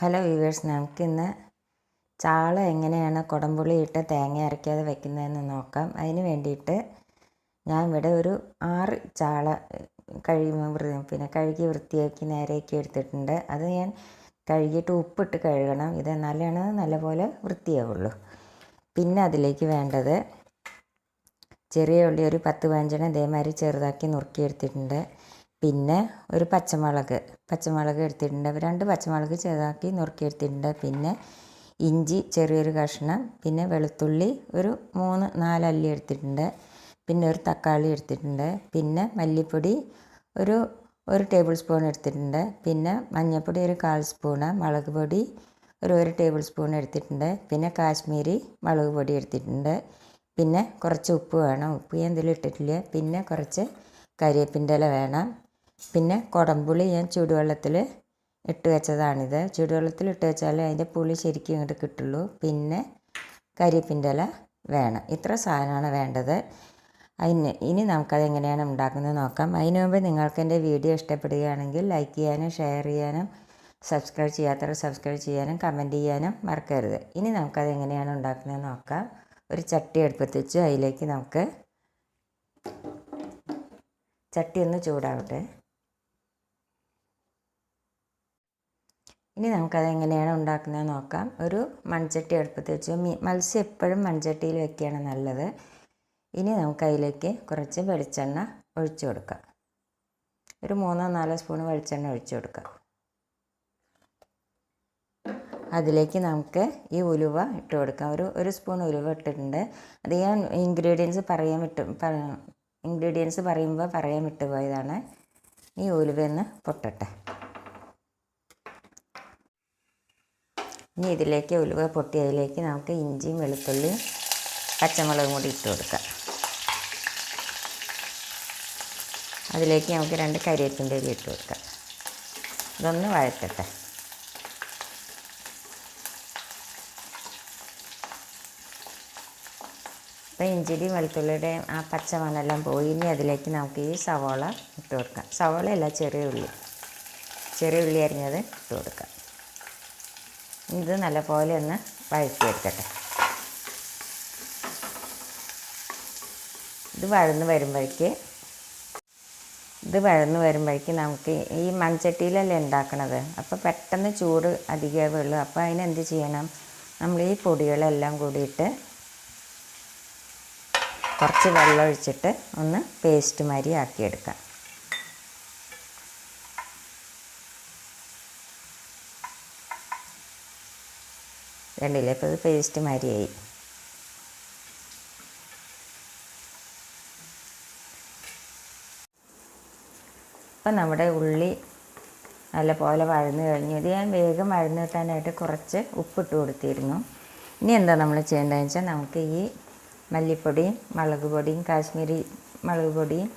Hello viewers, നമുക്കിന്ന് ചാള എങ്ങനെയാണ് കുടംപുളി ഇട്ട് തേങ്ങ അരയ്ക്കാതെ വെക്കുന്നതെന്ന് നോക്കാം. അതിന് വേണ്ടിയിട്ട് ഞാൻ ഇവിടെ ഒരു 6 ചാള കഴുകി വൃത്തിയാക്കി നേരെയൊക്കെ എടുത്തിട്ടുണ്ട്. അത് ഞാൻ കഴുകിയിട്ട് ഉപ്പിട്ട് കഴുകണം. ഇത് എന്നാലാണ് നല്ലപോലെ വൃത്തിയാവുള്ളൂ. പിന്നെ അതിലേക്ക് വേണ്ടത് ചെറിയ ഉള്ളി ഒരു 10-15 ഇതേമാതിരി ചെറുതാക്കി നുറുക്കിയെടുത്തിട്ടുണ്ട്. പിന്നെ ഒരു പച്ചമുളക് എടുത്തിട്ടുണ്ട്. 2 പച്ചമുളക് ചെറുതാക്കി നുറുക്കിയെടുത്തിട്ടുണ്ട്. പിന്നെ ഇഞ്ചി ചെറിയൊരു കഷ്ണം, പിന്നെ വെളുത്തുള്ളി ഒരു 3-4 അല്ലി എടുത്തിട്ടുണ്ട്. പിന്നെ ഒരു തക്കാളി എടുത്തിട്ടുണ്ട്. പിന്നെ മല്ലിപ്പൊടി ഒരു ടേബിൾ സ്പൂൺ എടുത്തിട്ടുണ്ട്. പിന്നെ മഞ്ഞൾപ്പൊടി ഒരു 1/4 സ്പൂണ്, മുളക് പൊടി ഒരു ടേബിൾ സ്പൂൺ എടുത്തിട്ടുണ്ട്. പിന്നെ കാശ്മീരി മുളക് പൊടി എടുത്തിട്ടുണ്ട്. പിന്നെ കുറച്ച് ഉപ്പ് വേണം, ഉപ്പ് ഞാൻ ഇതിൽ ഇട്ടിട്ടില്ല. പിന്നെ കുറച്ച് കരിവേപ്പിൻ്റെ ഇല വേണം. പിന്നെ കുടംപുളി ഞാൻ ചൂടുവെള്ളത്തിൽ ഇട്ട് വെച്ചതാണിത്. ചൂടുവെള്ളത്തിൽ ഇട്ട് വെച്ചാലേ അതിൻ്റെ പുളി ശരിക്കും ഇങ്ങോട്ട് കിട്ടുള്ളൂ. പിന്നെ കരിവേപ്പിൻ്റെ ഇല വേണം. ഇത്ര സാധനമാണ് വേണ്ടത്. ഇനി നമുക്കത് എങ്ങനെയാണ് ഉണ്ടാക്കുന്നത് നോക്കാം. അതിന് മുമ്പ് നിങ്ങൾക്ക് എൻ്റെ വീഡിയോ ഇഷ്ടപ്പെടുകയാണെങ്കിൽ ലൈക്ക് ചെയ്യാനും ഷെയർ ചെയ്യാനും സബ്സ്ക്രൈബ് ചെയ്യാത്തവർ സബ്സ്ക്രൈബ് ചെയ്യാനും കമൻറ്റ് ചെയ്യാനും മറക്കരുത്. ഇനി നമുക്കത് എങ്ങനെയാണ് ഉണ്ടാക്കുന്നത് നോക്കാം. ഒരു ചട്ടി അടുപ്പത്ത് വെച്ച് അതിലേക്ക് നമുക്ക് ചട്ടി ഒന്ന് ചൂടാവട്ടെ. ഇനി നമുക്കത് എങ്ങനെയാണ് ഉണ്ടാക്കുന്നത് നോക്കാം. ഒരു മൺചട്ടി അടുപ്പത്ത് വെച്ച് മത്സ്യം എപ്പോഴും മൺചട്ടിയിൽ വെക്കുകയാണ് നല്ലത്. ഇനി നമുക്കതിലേക്ക് കുറച്ച് വെളിച്ചെണ്ണ ഒഴിച്ചു കൊടുക്കാം. ഒരു 3-4 സ്പൂൺ വെളിച്ചെണ്ണ ഒഴിച്ചു കൊടുക്കാം. അതിലേക്ക് നമുക്ക് ഈ ഉലുവ ഇട്ട് കൊടുക്കാം. ഒരു സ്പൂൺ ഉലുവ ഇട്ടിട്ടുണ്ട്. അത് ഞാൻ ഇൻഗ്രീഡിയൻസ് പറയുമ്പോൾ പറയാൻ വിട്ടുപോയതാണ്. ഈ ഉലുവയൊന്ന് പൊട്ടട്ടെ. ഇനി ഇതിലേക്ക് ഉലുവ പൊട്ടിയതിലേക്ക് നമുക്ക് ഇഞ്ചിയും വെളുത്തുള്ളിയും പച്ചമുളകും കൂടി ഇട്ട് കൊടുക്കാം. അതിലേക്ക് നമുക്ക് 2 കരിവേപ്പിൻ്റെ ഇല ഇട്ട് കൊടുക്കാം. ഇതൊന്ന് വഴറ്റട്ടെ. അപ്പോൾ ഇഞ്ചിയുടെയും വെളുത്തുള്ളിയുടെയും ആ പച്ചമണെല്ലാം പോയി. ഇനി അതിലേക്ക് നമുക്ക് ഈ സവാള ഇട്ട് കൊടുക്കാം. സവാളയല്ല, ചെറിയ ഉള്ളി അരിഞ്ഞത് ഇട്ട് കൊടുക്കാം. ഇത് നല്ലപോലെ ഒന്ന് വഴറ്റിയെടുക്കട്ടെ. ഇത് വഴന്ന് വരുമ്പോഴേക്ക് നമുക്ക് ഈ മൺചട്ടിയിലല്ലേ ഉണ്ടാക്കണത്. അപ്പോൾ പെട്ടെന്ന് ചൂട് അധികമേ ഉള്ളൂ. അപ്പോൾ അതിനെന്ത് ചെയ്യണം, നമ്മൾ ഈ പൊടികളെല്ലാം കൂടിയിട്ട് കുറച്ച് വെള്ളം ഒഴിച്ചിട്ട് ഒന്ന് പേസ്റ്റ് മാതിരി ആക്കിയെടുക്കാം. കണ്ടില്ലേ, ഇപ്പോൾ ഇത് പേസ്റ്റ് മാതിരിയായി. അപ്പം നമ്മുടെ ഉള്ളി നല്ലപോലെ വഴന്ന് കഴിഞ്ഞു. ഇത് ഞാൻ വേഗം വഴന്ന് കിട്ടാനായിട്ട് കുറച്ച് ഉപ്പിട്ട് കൊടുത്തിരുന്നു. ഇനി എന്താ നമ്മൾ ചെയ്യേണ്ടതെന്ന് വെച്ചാൽ നമുക്ക് ഈ മല്ലിപ്പൊടിയും മുളക് പൊടിയും കാശ്മീരി മുളക് പൊടിയും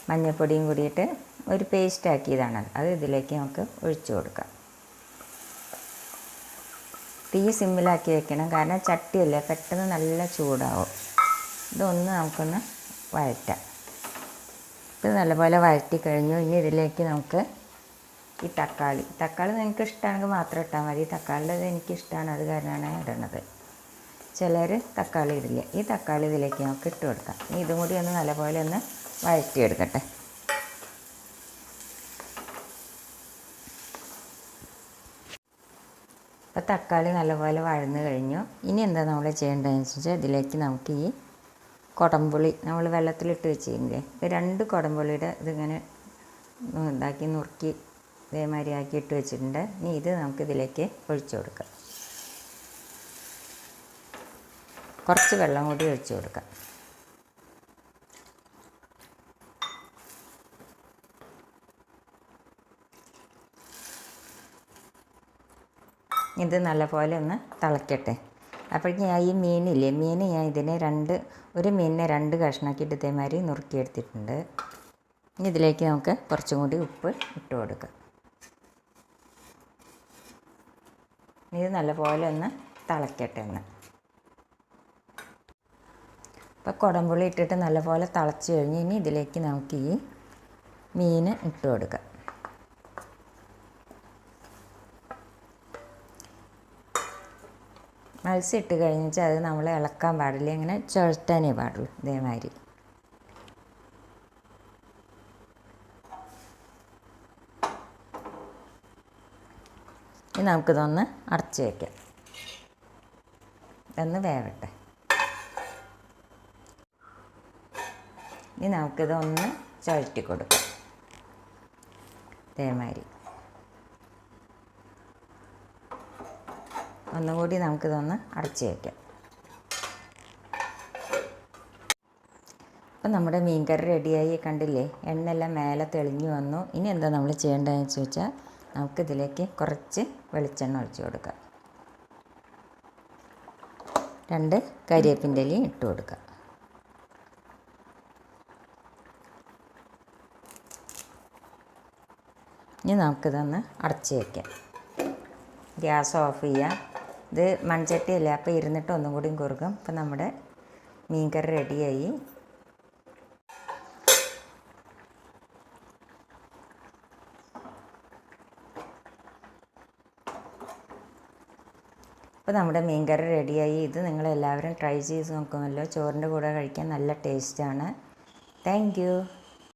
മഞ്ഞൾപ്പൊടിയും കൂടിയിട്ട് ഒരു പേസ്റ്റ് ആക്കിയതാണ്. അത് ഇതിലേക്ക് നമുക്ക് ഒഴിച്ചു കൊടുക്കാം. തീ സിമ്മിലാക്കി വെക്കണം, കാരണം ചട്ടിയല്ലേ, പെട്ടെന്ന് നല്ല ചൂടാവും. ഇതൊന്ന് നമുക്കൊന്ന് വഴറ്റാം. ഇത് നല്ലപോലെ വഴറ്റി കഴിഞ്ഞു. ഇനി ഇതിലേക്ക് നമുക്ക് ഈ തക്കാളി നിങ്ങൾക്ക് ഇഷ്ടമാണെങ്കിൽ മാത്രം ഇട്ടാൽ മതി. തക്കാളിയുടെ എനിക്കിഷ്ടമാണ്, അത് കാരണമാണ് ഇടുന്നത്. ചിലർ തക്കാളി ഇടില്ല. ഈ തക്കാളി ഇതിലേക്ക് നമുക്ക് ഇട്ട് കൊടുക്കാം. ഇനി ഇതും കൂടി ഒന്ന് നല്ലപോലെ ഒന്ന് വഴറ്റിയെടുക്കട്ടെ. അപ്പോൾ തക്കാളി നല്ലപോലെ വഴന്ന് കഴിഞ്ഞു. ഇനി എന്താ നമ്മൾ ചെയ്യേണ്ടതെന്ന് വെച്ചാൽ ഇതിലേക്ക് നമുക്ക് ഈ കുടംപുളി നമ്മൾ വെള്ളത്തിലിട്ട് വെച്ചില്ലേ, 2 കുടംപുളിയുടെ ഇതിങ്ങനെ നുറുക്കി ഇതേമാതിരി ആക്കി ഇട്ട് വെച്ചിട്ടുണ്ട്. ഇനി ഇത് നമുക്കിതിലേക്ക് ഒഴിച്ചു കൊടുക്കാം. കുറച്ച് വെള്ളം കൂടി ഒഴിച്ചു കൊടുക്കാം. ഇത് നല്ലപോലെ ഒന്ന് തിളയ്ക്കട്ടെ. അപ്പോഴേക്കും ഞാൻ ഈ മീൻ ഞാൻ ഇതിനെ ഒരു മീനിനെ 2 കഷ്ണമാക്കിയിട്ട് ഇതേമാതിരി നുറുക്കിയെടുത്തിട്ടുണ്ട്. ഇനി ഇതിലേക്ക് നമുക്ക് കുറച്ചും കൂടി ഉപ്പ് ഇട്ട് കൊടുക്കാം. ഇത് നല്ലപോലെ ഒന്ന് തിളയ്ക്കട്ടെ ഒന്ന്. അപ്പോൾ കുടംപുളി ഇട്ടിട്ട് നല്ലപോലെ തിളച്ച് കഴിഞ്ഞ് ഇനി ഇതിലേക്ക് നമുക്ക് ഈ മീൻ ഇട്ട് കൊടുക്കാം. മത്സ്യം ഇട്ട് കഴിഞ്ഞാൽ അത് നമ്മൾ ഇളക്കാൻ പാടില്ല, ഇങ്ങനെ ചുഴറ്റാനേ പാടുള്ളൂ. ഇതേമാതിരി ഇനി നമുക്കിതൊന്ന് അടച്ച് വയ്ക്കാം, ഇതൊന്ന് വേവട്ടെ. ഇനി നമുക്കിതൊന്ന് ചുഴറ്റി കൊടുക്കാം ഇതേമാതിരി. ഒന്നുകൂടി നമുക്കിതൊന്ന് അടച്ച് വയ്ക്കാം. അപ്പം നമ്മുടെ മീൻകറി റെഡിയായി, കണ്ടില്ലേ? എണ്ണയെല്ലാം മേലെ തെളിഞ്ഞു വന്നു. ഇനി എന്താ നമ്മൾ ചെയ്യേണ്ടതെന്ന് ചോദിച്ചാൽ നമുക്കിതിലേക്ക് കുറച്ച് വെളിച്ചെണ്ണ ഒഴിച്ച് കൊടുക്കാം. 2 കരിവേപ്പിൻ്റെ ഇലയും ഇട്ട് കൊടുക്കാം. ഇനി നമുക്കിതൊന്ന് അടച്ച് വയ്ക്കാം. ഗ്യാസ് ഓഫ് ചെയ്യാം. ഇത് മൺചട്ടിയല്ലേ, അപ്പോൾ ഇരുന്നിട്ട് ഒന്നും കൂടി കുറുകും. അപ്പം നമ്മുടെ മീൻകറി റെഡിയായി. അപ്പോൾ നമ്മുടെ മീൻകറി റെഡിയായി. ഇത് നിങ്ങളെല്ലാവരും ട്രൈ ചെയ്ത് നോക്കുമല്ലോ. ചോറിൻ്റെ കൂടെ കഴിക്കാൻ നല്ല ടേസ്റ്റാണ്. Thank you.